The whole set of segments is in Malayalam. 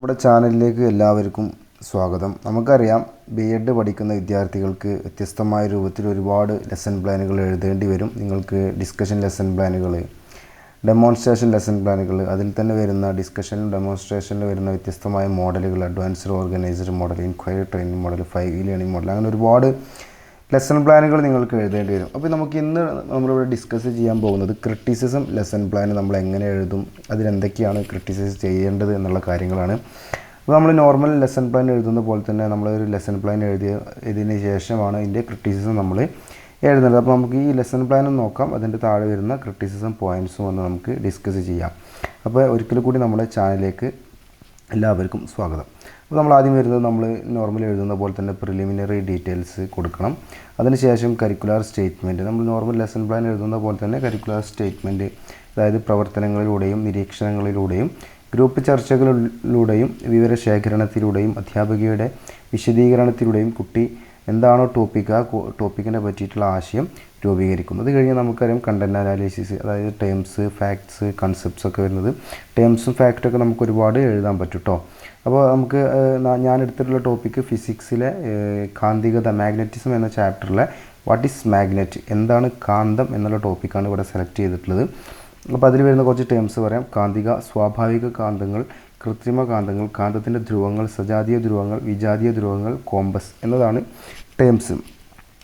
നമ്മുടെ ചാനലിലേക്ക് എല്ലാവർക്കും സ്വാഗതം. നമുക്കറിയാം, ബി.എഡ് പഠിക്കുന്ന വിദ്യാർത്ഥികൾക്ക് വ്യത്യസ്തമായ രൂപത്തിൽ ഒരുപാട് ലെസൺ പ്ലാനുകൾ എഴുതേണ്ടി വരും. നിങ്ങൾക്ക് ഡിസ്കഷൻ ലെസൺ പ്ലാനുകൾ, ഡെമോൺസ്ട്രേഷൻ ലെസൺ പ്ലാനുകൾ, അതിൽ തന്നെ വരുന്ന ഡിസ്കഷനും ഡെമോൺസ്ട്രേഷനിൽ വരുന്ന വ്യത്യസ്തമായ മോഡലുകൾ, advanced organised model, inquiry training model, 5 learning model, അങ്ങനെ ഒരുപാട് ലെസൺ പ്ലാനുകൾ നിങ്ങൾക്ക് എഴുതേണ്ടി വരും. അപ്പോൾ നമുക്ക് ഇന്ന് നമ്മളിവിടെ ഡിസ്കസ് ചെയ്യാൻ പോകുന്നത് ക്രിറ്റിസിസം ലെസൺ പ്ലാൻ നമ്മൾ എങ്ങനെ എഴുതും, അതിലെന്തൊക്കെയാണ് ക്രിറ്റിസൈസ് ചെയ്യേണ്ടത് എന്നുള്ള കാര്യങ്ങളാണ്. അപ്പോൾ നമ്മൾ നോർമൽ ലെസൺ പ്ലാൻ എഴുതുന്ന പോലെ തന്നെ നമ്മളൊരു ലെസൺ പ്ലാൻ ഇതിന് ശേഷമാണ് ഇതിൻ്റെ ക്രിറ്റിസിസം നമ്മൾ എഴുതുന്നത്. അപ്പോൾ നമുക്ക് ഈ ലെസൺ പ്ലാനും നോക്കാം, അതിൻ്റെ താഴെ വരുന്ന ക്രിറ്റിസിസം പോയിൻറ്റ്സും ഒന്ന് നമുക്ക് ഡിസ്കസ് ചെയ്യാം. അപ്പോൾ ഒരിക്കൽ കൂടി നമ്മുടെ ചാനലിലേക്ക് എല്ലാവർക്കും സ്വാഗതം. അപ്പോൾ നമ്മൾ ആദ്യം വരുന്നത് നമ്മൾ നോർമൽ എഴുതുന്ന പോലെ തന്നെ പ്രിലിമിനറി ഡീറ്റെയിൽസ് കൊടുക്കണം. അതിനുശേഷം കരിക്കുലർ സ്റ്റേറ്റ്മെൻറ്റ്, നമ്മൾ നോർമൽ ലെസൺ പ്ലാൻ എഴുതുന്ന പോലെ തന്നെ കരിക്കുലർ സ്റ്റേറ്റ്മെൻറ്റ്, അതായത് പ്രവർത്തനങ്ങളിലൂടെയും നിരീക്ഷണങ്ങളിലൂടെയും ഗ്രൂപ്പ് ചർച്ചകളിലൂടെയും വിവരശേഖരണത്തിലൂടെയും അധ്യാപികയുടെ വിശദീകരണത്തിലൂടെയും കുട്ടി എന്താണോ ടോപ്പിക്ക്, ആ ടോപ്പിക്കിനെ പറ്റിയിട്ടുള്ള ആശയം രൂപീകരിക്കും. അത് കഴിഞ്ഞ് നമുക്കറിയാം കണ്ടൻറ് അനാലിസിസ്, അതായത് ടേംസ്, ഫാക്ട്സ്, കൺസെപ്റ്റ്സ് ഒക്കെ വരുന്നത്. ടേംസും ഫാക്റ്റൊക്കെ നമുക്ക് ഒരുപാട് എഴുതാൻ പറ്റും കേട്ടോ. അപ്പോൾ നമുക്ക് ഞാൻ എടുത്തിട്ടുള്ള ടോപ്പിക്ക് ഫിസിക്സിലെ കാന്തികത, മാഗ്നറ്റിസം എന്ന ചാപ്റ്ററിലെ വാട്ട് ഈസ് മാഗ്നറ്റ്, എന്താണ് കാന്തം എന്നുള്ള ടോപ്പിക്കാണ് ഇവിടെ സെലക്ട് ചെയ്തിട്ടുള്ളത്. അപ്പോൾ അതിൽ വരുന്ന കുറച്ച് ടേംസ് പറയാം. കാന്തിക, സ്വാഭാവിക കാന്തങ്ങൾ, കൃത്രിമ കാന്തങ്ങൾ, കാന്തത്തിൻ്റെ ധ്രുവങ്ങൾ, സജാതീയ ധ്രുവങ്ങൾ, വിജാതീയ ധ്രുവങ്ങൾ, കോമ്പസ് എന്നതാണ് ടേംസ്.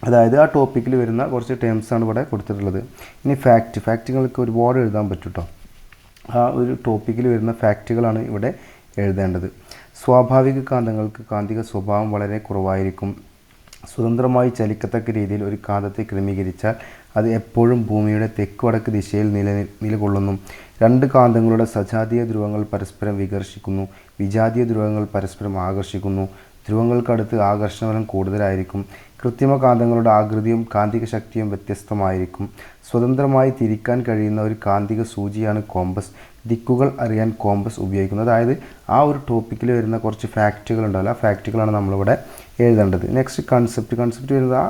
അതായത് ആ ടോപ്പിക്കിൽ വരുന്ന കുറച്ച് ടേംസാണ് ഇവിടെ കൊടുത്തിട്ടുള്ളത്. ഇനി ഫാക്റ്റുകൾക്ക് ഒരുപാട് എഴുതാൻ പറ്റും കേട്ടോ. ആ ഒരു ടോപ്പിക്കിൽ വരുന്ന ഫാക്റ്റുകളാണ് ഇവിടെ എഴുതേണ്ടത്. സ്വാഭാവിക കാന്തങ്ങൾക്ക് കാന്തിക സ്വഭാവം വളരെ കുറവായിരിക്കും. സ്വതന്ത്രമായി ചലിക്കത്തക്ക രീതിയിൽ ഒരു കാന്തത്തെ ക്രമീകരിച്ചാൽ അത് എപ്പോഴും ഭൂമിയുടെ തെക്ക് വടക്ക് ദിശയിൽ നിലകൊള്ളുന്നു. രണ്ട് കാന്തങ്ങളുടെ സജാതീയ ധ്രുവങ്ങൾ പരസ്പരം വികർഷിക്കുന്നു. വിജാതീയ ധ്രുവങ്ങൾ പരസ്പരം ആകർഷിക്കുന്നു. ധ്രുവങ്ങൾക്കടുത്ത് ആകർഷണബലം കൂടുതലായിരിക്കും. കൃത്രിമ കാന്തങ്ങളുടെ ആകൃതിയും കാന്തിക ശക്തിയും വ്യത്യസ്തമായിരിക്കും. സ്വതന്ത്രമായി തിരിക്കാൻ കഴിയുന്ന ഒരു കാന്തിക സൂചിയാണ് കോമ്പസ്. ദിക്കുകൾ അറിയാൻ കോമ്പസ് ഉപയോഗിക്കുന്നത്. അതായത് ആ ഒരു ടോപ്പിക്കിൽ വരുന്ന കുറച്ച് ഫാക്റ്റുകൾ ഉണ്ടാവില്ല, ആ ഫാക്റ്റുകളാണ് നമ്മളിവിടെ എഴുതേണ്ടത്. നെക്സ്റ്റ് കൺസെപ്റ്റ് വരുന്നത് ആ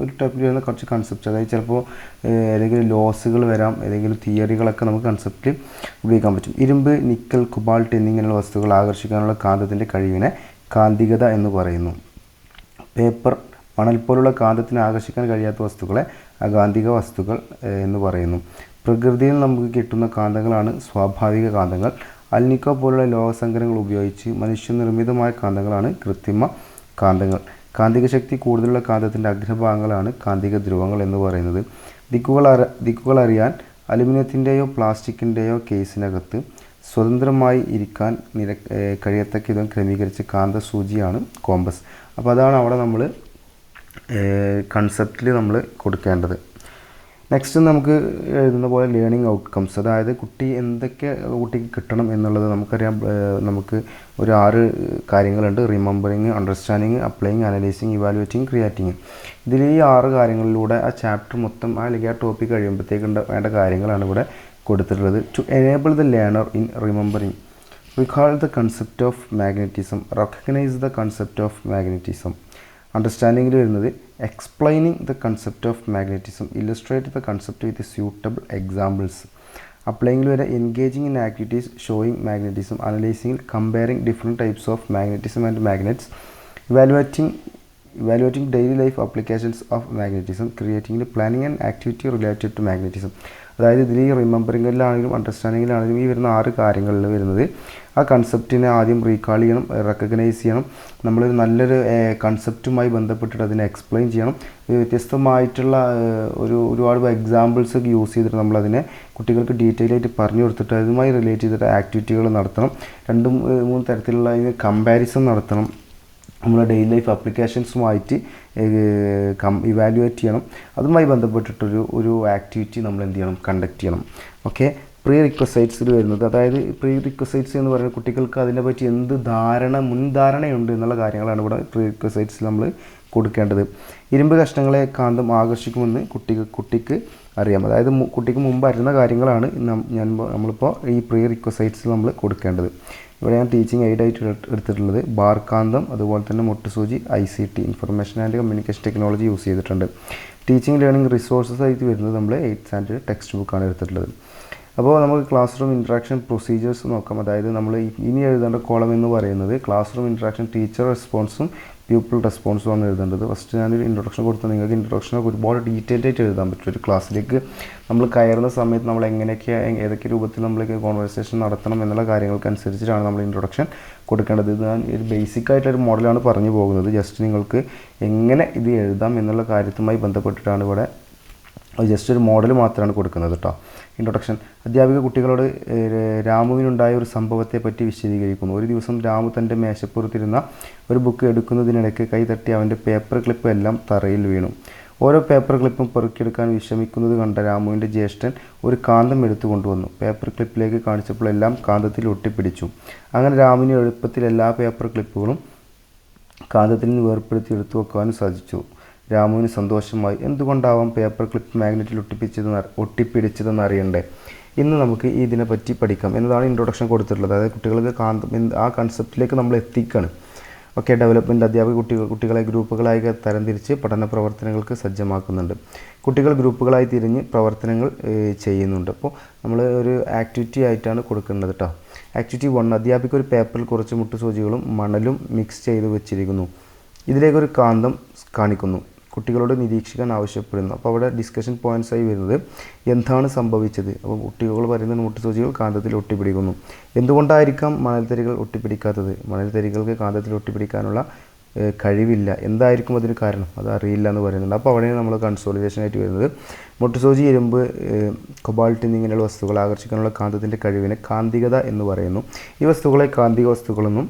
ഒരു ടോപ്പിക്കിൽ വരുന്ന കുറച്ച് കൺസെപ്റ്റ്, അതായത് ചിലപ്പോൾ ഏതെങ്കിലും ലോസുകൾ വരാം, ഏതെങ്കിലും തിയറികളൊക്കെ നമുക്ക് കൺസെപ്റ്റിൽ ഉപയോഗിക്കാൻ പറ്റും. ഇരുമ്പ്, നിക്കൽ, കുബാൾട്ട് എന്നിങ്ങനെയുള്ള വസ്തുക്കൾ ആകർഷിക്കാനുള്ള കാന്തത്തിൻ്റെ കഴിവിനെ കാന്തികത എന്ന് പറയുന്നു. പേപ്പർ, മണൽ പോലുള്ള കാന്തത്തിന് ആകർഷിക്കാൻ കഴിയാത്ത വസ്തുക്കളെ അകാന്തിക വസ്തുക്കൾ എന്ന് പറയുന്നു. പ്രകൃതിയിൽ നമുക്ക് കിട്ടുന്ന കാന്തങ്ങളാണ് സ്വാഭാവിക കാന്തങ്ങൾ. അൽനിക്കോ പോലുള്ള ലോഹസങ്കരങ്ങൾ ഉപയോഗിച്ച് മനുഷ്യനിർമ്മിതമായ കാന്തങ്ങളാണ് കൃത്രിമ കാന്തങ്ങൾ. കാന്തിക ശക്തി കൂടുതലുള്ള കാന്തത്തിൻ്റെ അഗ്രഭാഗങ്ങളാണ് കാന്തിക ധ്രുവങ്ങൾ എന്ന് പറയുന്നത്. ദിക്കുകൾ അറിയാൻ അലുമിനിയത്തിൻ്റെയോ പ്ലാസ്റ്റിക്കിൻ്റെയോ കേസിനകത്ത് സ്വതന്ത്രമായി ഇരിക്കാൻ കഴിയത്തക്ക വിധം ക്രമീകരിച്ച കാന്തസൂചിയാണ് കോമ്പസ്. അപ്പോൾ അതാണ് അവിടെ നമ്മൾ കൺസെപ്റ്റിൽ നമ്മൾ കൊടുക്കേണ്ടത്. നെക്സ്റ്റ് നമുക്ക് എഴുതുന്ന പോലെ ലേണിംഗ് ഔട്ട്കംസ്, അതായത് കുട്ടി എന്തൊക്കെ കുട്ടിക്ക് കിട്ടണം എന്നുള്ളത് നമുക്കറിയാം. നമുക്ക് ഒരു 6 കാര്യങ്ങളുണ്ട്: remembering, understanding, applying, analysing, evaluating, creating. ഇതിൽ ഈ 6 കാര്യങ്ങളിലൂടെ ആ ചാപ്റ്റർ മൊത്തം അല്ലെങ്കിൽ ആ ടോപ്പിക് കഴിയുമ്പോഴത്തേക്ക് വേണ്ട കാര്യങ്ങളാണ് ഇവിടെ കൊടുത്തിട്ടുള്ളത്. To enable the learner in remembering, recall the concept of magnetism, recognise the concept of magnetism. അണ്ടർസ്റ്റാൻഡിങ്ങിൽ വരുന്നത് explaining the concept of magnetism, illustrate the concept with suitable examples. അപ്ലൈയിങ്ങിൽ വരെ engaging in activities showing magnetism, അനലൈസിങ്ങിൽ comparing different types of magnetism and magnets, evaluating daily life applications of magnetism, ക്രിയേറ്റിംഗിൽ planning and activity related to magnetism. അതായത് ഇതിൽ ഈ റിമെമ്പറിങ്ങിലാണെങ്കിലും അണ്ടർസ്റ്റാൻഡിങ്ങിലാണെങ്കിലും ഈ വരുന്ന 6 കാര്യങ്ങളിൽ വരുന്നത് ആ കൺസെപ്റ്റിനെ ആദ്യം റീകാൾ ചെയ്യണം, റെക്കഗ്നൈസ് ചെയ്യണം. നമ്മളൊരു നല്ലൊരു കൺസെപ്റ്റുമായി ബന്ധപ്പെട്ടിട്ട് അതിനെ എക്സ്പ്ലെയിൻ ചെയ്യണം. വ്യത്യസ്തമായിട്ടുള്ള ഒരുപാട് എക്സാമ്പിൾസ് ഒക്കെ യൂസ് ചെയ്തിട്ട് നമ്മളതിനെ കുട്ടികൾക്ക് ഡീറ്റെയിൽ ആയിട്ട് പറഞ്ഞു കൊടുത്തിട്ട് അതുമായി റിലേറ്റ് ചെയ്തിട്ട് ആക്ടിവിറ്റികൾ നടത്തണം. 2-3 തരത്തിലുള്ള കമ്പാരിസൺ നടത്തണം. നമ്മുടെ ഡെയിലി ലൈഫ് ആപ്ലിക്കേഷൻസുമായിട്ട് ഇവാലുവേറ്റ് ചെയ്യണം. അതുമായി ബന്ധപ്പെട്ടിട്ടൊരു ആക്ടിവിറ്റി നമ്മൾ എന്ത് ചെയ്യണം, കണ്ടക്ട് ചെയ്യണം. ഓക്കെ. പ്രീ റിക്വസൈറ്റ്സിൽ വരുന്നത്, അതായത് പ്രീ റിക്വസൈറ്റ്സ് എന്ന് പറയുന്നത് കുട്ടികൾക്ക് അതിനെപ്പറ്റി എന്ത് മുൻധാരണയുണ്ട് എന്നുള്ള കാര്യങ്ങളാണ് ഇവിടെ പ്രീ റിക്വസൈറ്റ്സിൽ നമ്മൾ കൊടുക്കേണ്ടത്. ഇരുമ്പ് കഷ്ണങ്ങളെ കാന്തം ആകർഷിക്കുമെന്ന് കുട്ടിക്ക് അറിയാം. അതായത് കുട്ടിക്ക് മുമ്പ് അറിയുന്ന കാര്യങ്ങളാണ് നമ്മളിപ്പോൾ ഈ പ്രീ റിക്വസൈറ്റ്സിൽ നമ്മൾ കൊടുക്കേണ്ടത്. ഇവിടെ ഞാൻ ടീച്ചിങ് എയ്ഡായിട്ട് എടുത്തിട്ടുള്ളത് ബാർ കാന്തം, അതുപോലെ തന്നെ മുട്ടുസൂചി, ICT, information and communication technology use ചെയ്തിട്ടുണ്ട്. ടീച്ചിങ് ലേണിംഗ് റിസോഴ്സസ് ആയിട്ട് വരുന്നത് നമ്മൾ 8th സ്റ്റാൻഡേർഡ് ടെക്സ്റ്റ് ബുക്കാണ് എടുത്തിട്ടുള്ളത്. അപ്പോൾ നമുക്ക് ക്ലാസ് റൂം ഇൻട്രാക്ഷൻ പ്രൊസീജിയേഴ്സ് നോക്കാം. അതായത് നമ്മൾ ഇനി എഴുതേണ്ട കോളം എന്ന് പറയുന്നത് ക്ലാസ് റൂം ഇൻട്രാക്ഷൻ ടീച്ചർ റെസ്പോൺസും പ്യൂപ്പിൾ റെസ്പോൺസും ആണ് എഴുതേണ്ടത്. ഫസ്റ്റ് ഞാനൊരു ഇൻട്രൊഡക്ഷൻ കൊടുത്താൽ നിങ്ങൾക്ക് ഇൻട്രൊഡക്ഷനൊക്കെ ഒരുപാട് ഡീറ്റെയിൽ ആയിട്ട് എഴുതാൻ പറ്റും. ഒരു ക്ലാസ്സിലേക്ക് നമ്മൾ കയറുന്ന സമയത്ത് നമ്മൾ ഏതൊക്കെ രൂപത്തിൽ നമ്മൾക്ക് കോൺവെർസേഷൻ നടത്തണം എന്നുള്ള കാര്യങ്ങൾക്കനുസരിച്ചിട്ടാണ് നമ്മൾ ഇൻട്രൊഡക്ഷൻ കൊടുക്കേണ്ടത്. ഇത് ഞാൻ ഒരു ബേസിക് ആയിട്ടൊരു മോഡലാണ് പറഞ്ഞു പോകുന്നത്. ജസ്റ്റ് നിങ്ങൾക്ക് എങ്ങനെ ഇത് എഴുതാം എന്നുള്ള കാര്യത്തുമായി ബന്ധപ്പെട്ടിട്ടാണ് ഇവിടെ ജസ്റ്റ് ഒരു മോഡൽ മാത്രമാണ് കൊടുക്കുന്നത് കേട്ടോ. ഇൻട്രൊഡക്ഷൻ. അധ്യാപിക കുട്ടികളോട് രാമുവിനുണ്ടായ ഒരു സംഭവത്തെ പറ്റി വിശദീകരിക്കുന്നു. ഒരു ദിവസം രാമു തൻ്റെ മേശപ്പുറത്തിരുന്ന ഒരു ബുക്ക് എടുക്കുന്നതിനിടയ്ക്ക് കൈ തട്ടി അവൻ്റെ പേപ്പർ ക്ലിപ്പ് എല്ലാം തറയിൽ വീണു. ഓരോ പേപ്പർ ക്ലിപ്പും പെറുക്കിയെടുക്കാൻ വിഷമിക്കുന്നത് കണ്ട രാമുവിൻ്റെ ജ്യേഷ്ഠൻ ഒരു കാന്തം എടുത്തു കൊണ്ടുവന്നു. പേപ്പർ ക്ലിപ്പിലേക്ക് കാണിച്ചപ്പോൾ എല്ലാം കാന്തത്തിൽ ഒട്ടിപ്പിടിച്ചു. അങ്ങനെ രാമുവിന് എളുപ്പത്തിൽ എല്ലാ പേപ്പർ ക്ലിപ്പുകളും കാന്തത്തിൽ നിന്ന് വേർപ്പെടുത്തി എടുത്തു വെക്കാനും സാധിച്ചു. രാമുവിന് സന്തോഷമായി. എന്തുകൊണ്ടാവാം പേപ്പർ ക്ലിപ്പ് മാഗ്നറ്റിൽ ഒട്ടിപ്പിടിച്ചതെന്ന് അറിയണ്ടേ? ഇന്ന് നമുക്ക് ഇതിനെപ്പറ്റി പഠിക്കാം എന്നതാണ് ഇൻട്രൊഡക്ഷൻ കൊടുത്തിട്ടുള്ളത്. അതായത് കുട്ടികൾക്ക് ആ കൺസെപ്റ്റിലേക്ക് നമ്മൾ എത്തിക്കുകയാണ്. ഓക്കെ. ഡെവലപ്മെൻറ്റ്. അധ്യാപക കുട്ടികളെ ഗ്രൂപ്പുകളായി തരംതിരിച്ച് പഠന പ്രവർത്തനങ്ങൾക്ക് സജ്ജമാക്കുന്നുണ്ട്. കുട്ടികൾ ഗ്രൂപ്പുകളായി തിരിഞ്ഞ് പ്രവർത്തനങ്ങൾ ചെയ്യുന്നുണ്ട്. അപ്പോൾ നമ്മൾ ഒരു ആക്ടിവിറ്റി ആയിട്ടാണ് കൊടുക്കേണ്ടത് കേട്ടോ. ആക്ടിവിറ്റി 1. അധ്യാപിക ഒരു പേപ്പറിൽ കുറച്ച് മുട്ടുസൂചികളും മണലും മിക്സ് ചെയ്ത് വെച്ചിരിക്കുന്നു. ഇതിലേക്കൊരു കാന്തം കാണിക്കുന്നു. കുട്ടികളോട് നിരീക്ഷിക്കാൻ ആവശ്യപ്പെടുന്നു. അപ്പോൾ അവിടെ ഡിസ്കഷൻ പോയിൻറ്റ്സായി വരുന്നത് എന്താണ് സംഭവിച്ചത്. അപ്പോൾ കുട്ടികൾ പറയുന്നത് മുട്ടുസൂചികൾ കാന്തത്തിൽ ഒട്ടിപ്പിടിക്കുന്നു. എന്തുകൊണ്ടായിരിക്കാം മണൽത്തരികൾ ഒട്ടിപ്പിടിക്കാത്തത്? മണൽത്തരികൾക്ക് കാന്തത്തിൽ ഒട്ടിപ്പിടിക്കാനുള്ള കഴിവില്ല. എന്തായിരിക്കും അതിന് കാരണം? അത് അറിയില്ല എന്ന് പറയുന്നുണ്ട്. അപ്പോൾ അവിടെയാണ് നമ്മൾ കൺസോളിഡേഷൻ ആയിട്ട് വരുന്നത്. മുട്ടുസൂചി, ഇരുമ്പ്, കൊബാൾട്ട് എന്നിങ്ങനെയുള്ള വസ്തുക്കൾ ആകർഷിക്കാനുള്ള കാന്തത്തിൻ്റെ കഴിവിനെ കാന്തികത എന്ന് പറയുന്നു. ഈ വസ്തുക്കളെ കാന്തിക വസ്തുക്കളെന്നും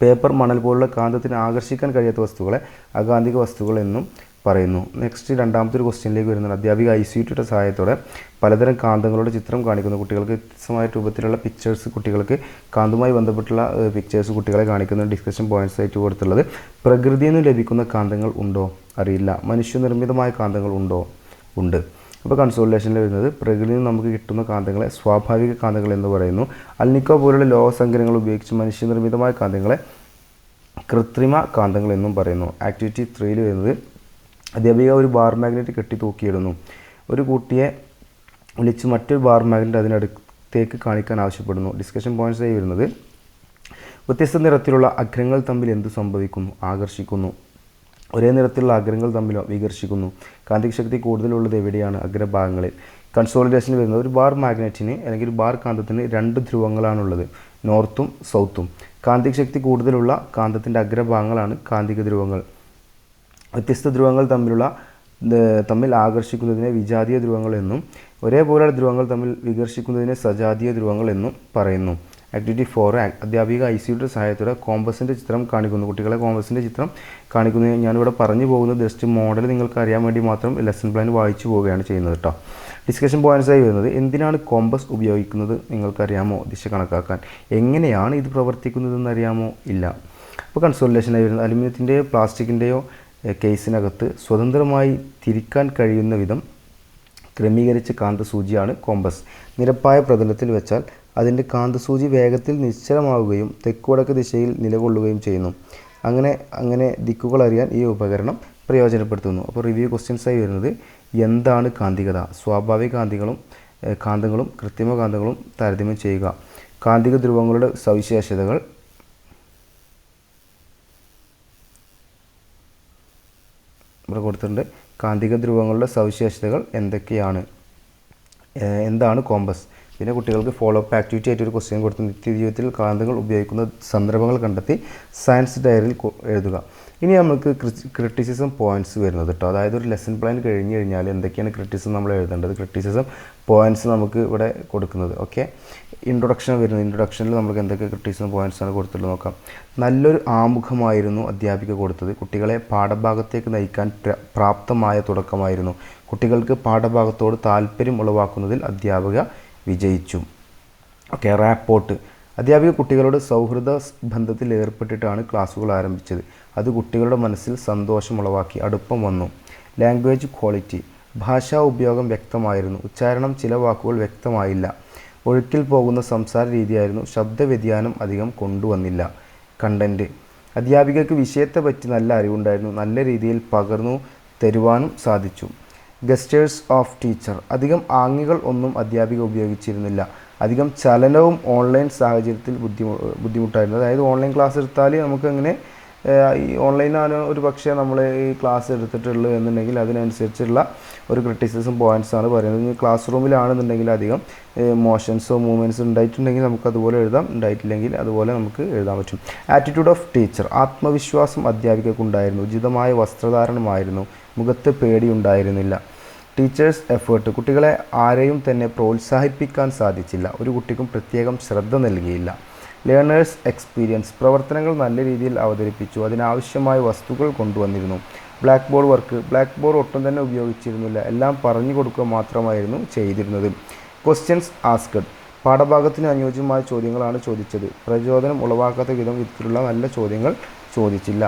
പേപ്പർ, മണൽ പോലുള്ള കാന്തത്തിന് ആകർഷിക്കാൻ കഴിയാത്ത വസ്തുക്കളെ അകാന്തിക വസ്തുക്കൾ എന്നും പറയുന്നു. നെക്സ്റ്റ് രണ്ടാമത്തെ ഒരു ക്വസ്റ്റ്യനിലേക്ക് വരുന്നത് അധ്യാപിക ഐസിയുടെ സഹായത്തോടെ പലതരം കാന്തങ്ങളുടെ ചിത്രം കാണിക്കുന്നു. കുട്ടികൾക്ക് വ്യത്യസ്തമായ രൂപത്തിലുള്ള പിക്ചേഴ്സ്, കുട്ടികൾക്ക് കാന്തവുമായി ബന്ധപ്പെട്ടുള്ള പിക്ചേഴ്സ് കുട്ടികളെ കാണിക്കുന്ന ഡിസ്കഷൻ പോയിൻറ്റ്സ് ആയിട്ട് കൊടുത്തുള്ളത്. പ്രകൃതിയിൽ നിന്ന് ലഭിക്കുന്ന കാന്തങ്ങൾ ഉണ്ടോ? അറിയില്ല. മനുഷ്യനിർമ്മിതമായ കാന്തങ്ങൾ ഉണ്ടോ? ഉണ്ട്. അപ്പോൾ കൺസോളിഡേഷനിൽ വരുന്നത് പ്രകൃതിയിൽ നിന്ന് നമുക്ക് കിട്ടുന്ന കാന്തങ്ങളെ സ്വാഭാവിക കാന്തങ്ങൾ എന്ന് പറയുന്നു. അൽനിക്കോ പോലുള്ള ലോഹസങ്കരങ്ങൾ ഉപയോഗിച്ച് മനുഷ്യനിർമ്മിതമായ കാന്തങ്ങളെ കൃത്രിമ കാന്തങ്ങൾ എന്നും പറയുന്നു. ആക്ടിവിറ്റി 3 വരുന്നത് അധ്യാപിക ഒരു ബാർ മാഗ്നറ്റ് കെട്ടി തൂക്കിയിടുന്നു. ഒരു കുട്ടിയെ വിളിച്ച് മറ്റൊരു ബാർ മാഗ്നറ്റ് അതിനടുത്തേക്ക് കാണിക്കാൻ ആവശ്യപ്പെടുന്നു. ഡിസ്കഷൻ പോയിൻറ്റ്സായി വരുന്നത് വ്യത്യസ്ത നിറത്തിലുള്ള അഗ്രങ്ങൾ തമ്മിൽ എന്തു സംഭവിക്കുന്നു? ആകർഷിക്കുന്നു. ഒരേ നിറത്തിലുള്ള അഗ്രങ്ങൾ തമ്മിലോ വികർഷിക്കുന്നു. കാന്തിക ശക്തി കൂടുതലുള്ളത് എവിടെയാണ്? അഗ്രഭാഗങ്ങളിൽ. കൺസോളിഡേഷനിൽ വരുന്നത് ഒരു ബാർ മാഗ്നറ്റിന് അല്ലെങ്കിൽ ഒരു ബാർ കാന്തത്തിന് 2 ധ്രുവങ്ങളാണുള്ളത്, നോർത്തും സൗത്തും. കാന്തിക ശക്തി കൂടുതലുള്ള കാന്തത്തിൻ്റെ അഗ്രഭാഗങ്ങളാണ് കാന്തിക ധ്രുവങ്ങൾ. വ്യത്യസ്ത ധ്രുവങ്ങൾ തമ്മിൽ ആകർഷിക്കുന്നതിനെ വിജാതീയ ധ്രുവങ്ങൾ എന്നും ഒരേപോലെയുള്ള ധ്രുവങ്ങൾ തമ്മിൽ വികർഷിക്കുന്നതിനെ സജാതീയ ധ്രുവങ്ങൾ എന്നും പറയുന്നു. ആക്ടിവിറ്റി 4. അധ്യാപിക ഐസിയുടെ സഹായത്തോടെ കോമ്പസിൻ്റെ ചിത്രം കാണിക്കുന്നു. കുട്ടികളെ കോമ്പസിൻ്റെ ചിത്രം കാണിക്കുന്നത് ഞാനിവിടെ പറഞ്ഞു പോകുന്നത് ജസ്റ്റ് മോഡൽ നിങ്ങൾക്ക് അറിയാൻ വേണ്ടി മാത്രം ലെസൺ പ്ലാൻ വായിച്ചു പോവുകയാണ് ചെയ്യുന്നത് കേട്ടോ. ഡിസ്കഷൻ പോയിൻറ്റ്സായി വരുന്നത് എന്തിനാണ് കോമ്പസ് ഉപയോഗിക്കുന്നത് നിങ്ങൾക്കറിയാമോ? ദിശ കണക്കാക്കാൻ. എങ്ങനെയാണ് ഇത് പ്രവർത്തിക്കുന്നതെന്ന് അറിയാമോ? ഇല്ല. അപ്പോൾ കൺസോളിഡേഷനായി വരുന്നത് അലുമിനിയത്തിൻ്റെയോ പ്ലാസ്റ്റിക്കിൻ്റെയോ കേസിനകത്ത് സ്വതന്ത്രമായി തിരിക്കാൻ കഴിയുന്ന വിധം ക്രമീകരിച്ച കാന്തസൂചിയാണ് കോമ്പസ്. നിരപ്പായ പ്രതലത്തിൽ വെച്ചാൽ അതിൻ്റെ കാന്തസൂചി വേഗത്തിൽ നിശ്ചലമാവുകയും തെക്കുവടക്ക് ദിശയിൽ നിലകൊള്ളുകയും ചെയ്യുന്നു. അങ്ങനെ ദിക്കുകൾ അറിയാൻ ഈ ഉപകരണം പ്രയോജനപ്പെടുത്തുന്നു. അപ്പോൾ റിവ്യൂ ക്വസ്റ്റ്യൻസായി വരുന്നത് എന്താണ് കാന്തികത? സ്വാഭാവിക കാന്തങ്ങളും കൃത്രിമ കാന്തങ്ങളും താരതമ്യം ചെയ്യുക. കാന്തിക ധ്രുവങ്ങളുടെ സവിശേഷതകൾ. ഇവിടെ കൊടുത്തിട്ടുണ്ട്. കാന്തിക ധ്രുവങ്ങളുടെ സവിശേഷതകൾ എന്തൊക്കെയാണ്? എന്താണ് കോമ്പസ്? പിന്നെ കുട്ടികൾക്ക് ഫോളോ അപ്പ് ആക്ടിവിറ്റി ആയിട്ട് ഒരു ക്വസ്റ്റ്യൻ കൊടുത്ത് നിത്യജീവിതത്തിൽ കാന്തങ്ങൾ ഉപയോഗിക്കുന്ന സന്ദർഭങ്ങൾ കണ്ടെത്തി സയൻസ് ഡയറിയിൽ എഴുതുക. ഇനി നമുക്ക് ക്രിറ്റിസിസം പോയിൻറ്റ്സ് വരുന്നത് കേട്ടോ. അതായത് ഒരു ലെസൺ പ്ലാൻ കഴിഞ്ഞ് കഴിഞ്ഞാൽ എന്തൊക്കെയാണ് ക്രിറ്റിസിസം നമ്മൾ എഴുതേണ്ടത്, ക്രിറ്റിസിസം പോയിൻറ്റ്സ് നമുക്ക് ഇവിടെ കൊടുക്കുന്നത്. ഓക്കെ. ഇൻട്രൊഡക്ഷൻ വരുന്നത്. ഇൻട്രൊഡക്ഷനിൽ നമുക്ക് എന്തൊക്കെ ക്രിറ്റിസിസം പോയിൻറ്റ്സ് ആണ് കൊടുത്തിട്ടുള്ളത് നോക്കാം. നല്ലൊരു ആമുഖമായിരുന്നു അധ്യാപിക കൊടുത്തത്. കുട്ടികളെ പാഠഭാഗത്തേക്ക് നയിക്കാൻ പ്രാപ്തമായ തുടക്കമായിരുന്നു. കുട്ടികൾക്ക് പാഠഭാഗത്തോട് താല്പര്യം ഉളവാക്കുന്നതിൽ അധ്യാപിക വിജയിച്ചു. ഓക്കെ. റാപ്പോർട്ട്. അധ്യാപിക കുട്ടികളോട് സൗഹൃദ ബന്ധത്തിൽ ഏർപ്പെട്ടിട്ടാണ് ക്ലാസ്സുകൾ ആരംഭിച്ചത്. അത് കുട്ടികളുടെ മനസ്സിൽ സന്തോഷമുളവാക്കി, അടുപ്പം വന്നു. Language quality. ഭാഷാ ഉപയോഗം വ്യക്തമായിരുന്നു. ഉച്ചാരണം ചില വാക്കുകൾ വ്യക്തമായില്ല. ഒഴുക്കിൽ പോകുന്ന സംസാര രീതിയായിരുന്നു. ശബ്ദ വ്യതിയാനം അധികം കൊണ്ടുവന്നില്ല. കണ്ടൻറ്റ്. അധ്യാപികയ്ക്ക് വിഷയത്തെപ്പറ്റി നല്ല അറിവുണ്ടായിരുന്നു. നല്ല രീതിയിൽ പകർന്നു തരുവാനും സാധിച്ചു. ഗസ്റ്റേഴ്സ് ഓഫ് ടീച്ചർ, അധികം ആംഗ്യങ്ങൾ ഒന്നും അധ്യാപിക ഉപയോഗിച്ചിരുന്നില്ല. അധികം ചലനവും ഓൺലൈൻ സാഹചര്യത്തിൽ ബുദ്ധിമുട്ടായിരുന്നു. അതായത് ഓൺലൈൻ ക്ലാസ് എടുത്താൽ നമുക്ക് എങ്ങനെ ഈ ഓൺലൈനാണ് ഒരു പക്ഷേ നമ്മൾ ഈ ക്ലാസ് എടുത്തിട്ടുള്ളൂ എന്നുണ്ടെങ്കിൽ അതിനനുസരിച്ചുള്ള ഒരു ക്രിറ്റിസിസം പോയിൻറ്റ്സാണ് പറയുന്നത്. ക്ലാസ് റൂമിലാണെന്നുണ്ടെങ്കിൽ അധികം മോഷൻസോ മൂവ്മെൻറ്റ്സോ ഉണ്ടായിട്ടുണ്ടെങ്കിൽ നമുക്ക് അതുപോലെ എഴുതാം, ഉണ്ടായിട്ടില്ലെങ്കിൽ അതുപോലെ നമുക്ക് എഴുതാൻ പറ്റും. ആറ്റിറ്റ്യൂഡ് ഓഫ് ടീച്ചർ, ആത്മവിശ്വാസം അധ്യാപികക്കുണ്ടായിരുന്നു. ഉചിതമായ വസ്ത്രധാരണമായിരുന്നു, മുഖത്ത് പേടിയുണ്ടായിരുന്നില്ല. ടീച്ചേഴ്സ് എഫേർട്ട്, കുട്ടികളെ ആരെയും തന്നെ പ്രോത്സാഹിപ്പിക്കാൻ സാധിച്ചില്ല, ഒരു കുട്ടിക്കും പ്രത്യേകം ശ്രദ്ധ നൽകിയില്ല. ലേണേഴ്സ് എക്സ്പീരിയൻസ്, പ്രവർത്തനങ്ങൾ നല്ല രീതിയിൽ അവതരിപ്പിച്ചു, അതിനാവശ്യമായ വസ്തുക്കൾ കൊണ്ടുവന്നിരുന്നു. Blackboard work, blackboard ഒട്ടും തന്നെ ഉപയോഗിച്ചിരുന്നില്ല, എല്ലാം പറഞ്ഞു കൊടുക്കുക മാത്രമായിരുന്നു ചെയ്തിരുന്നത്. ക്വസ്റ്റ്യൻസ് ആസ്കഡ്, പാഠഭാഗത്തിന് അനുയോജ്യമായ ചോദ്യങ്ങളാണ് ചോദിച്ചത്, പ്രചോദനം ഉളവാക്കാത്ത വിധത്തിലുള്ള നല്ല ചോദ്യങ്ങൾ ചോദിച്ചില്ല.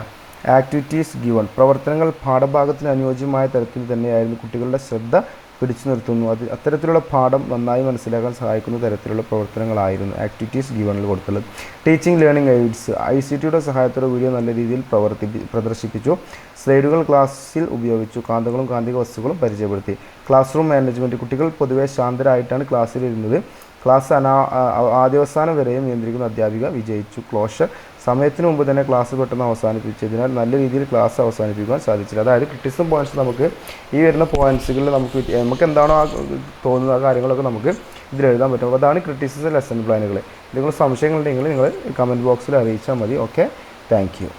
ആക്ടിവിറ്റീസ് ഗിവൺ, പ്രവർത്തനങ്ങൾ പാഠഭാഗത്തിന് അനുയോജ്യമായ തരത്തിൽ തന്നെയായിരുന്നു, കുട്ടികളുടെ ശ്രദ്ധ പിടിച്ചു നിർത്തുന്നു, അത്തരത്തിലുള്ള പാഠം നന്നായി മനസ്സിലാക്കാൻ സഹായിക്കുന്ന തരത്തിലുള്ള പ്രവർത്തനങ്ങളായിരുന്നു ആക്ടിവിറ്റീസ് ഗിവണിൽ കൊടുത്തുള്ളത്. ടീച്ചിങ് ലേണിംഗ് എയ്ഡ്സ്, ICTയുടെ സഹായത്തോടെ വീഡിയോ നല്ല രീതിയിൽ പ്രദർശിപ്പിച്ചു, സ്ലൈഡുകൾ ക്ലാസ്സിൽ ഉപയോഗിച്ചു, കാന്തങ്ങളും കാന്തിക വസ്തുക്കളും പരിചയപ്പെടുത്തി. ക്ലാസ് റൂം മാനേജ്മെൻറ്റ്, കുട്ടികൾ പൊതുവെ ശാന്തരായിട്ടാണ് ക്ലാസ്സിലിരുന്നത്, ക്ലാസ് ആദ്യാവസാനം വരെയും നിയന്ത്രിക്കുന്ന അധ്യാപിക വിജയിച്ചു. ക്ലോഷർ, സമയത്തിന് മുമ്പ് തന്നെ ക്ലാസ് പെട്ടെന്ന് അവസാനിപ്പിച്ചതിനാൽ നല്ല രീതിയിൽ ക്ലാസ് അവസാനിപ്പിക്കാൻ സാധിച്ചില്ല. അതായത് ക്രിറ്റിസിസം പോയിൻറ്റ്സ് നമുക്ക് ഈ വരുന്ന പോയിൻറ്റ്സുകളിൽ നമുക്ക് എന്താണോ തോന്നുന്ന ആ കാര്യങ്ങളൊക്കെ നമുക്ക് ഇതിൽ എഴുതാൻ പറ്റും. അപ്പോൾ അതാണ് ക്രിറ്റിസിസം ലെസൺ പ്ലാനുകൾ. എന്തെങ്കിലും സംശയങ്ങളുണ്ടെങ്കിൽ നിങ്ങൾ കമൻറ്റ് ബോക്സിൽ അറിയിച്ചാൽ മതി. Okay, thank you.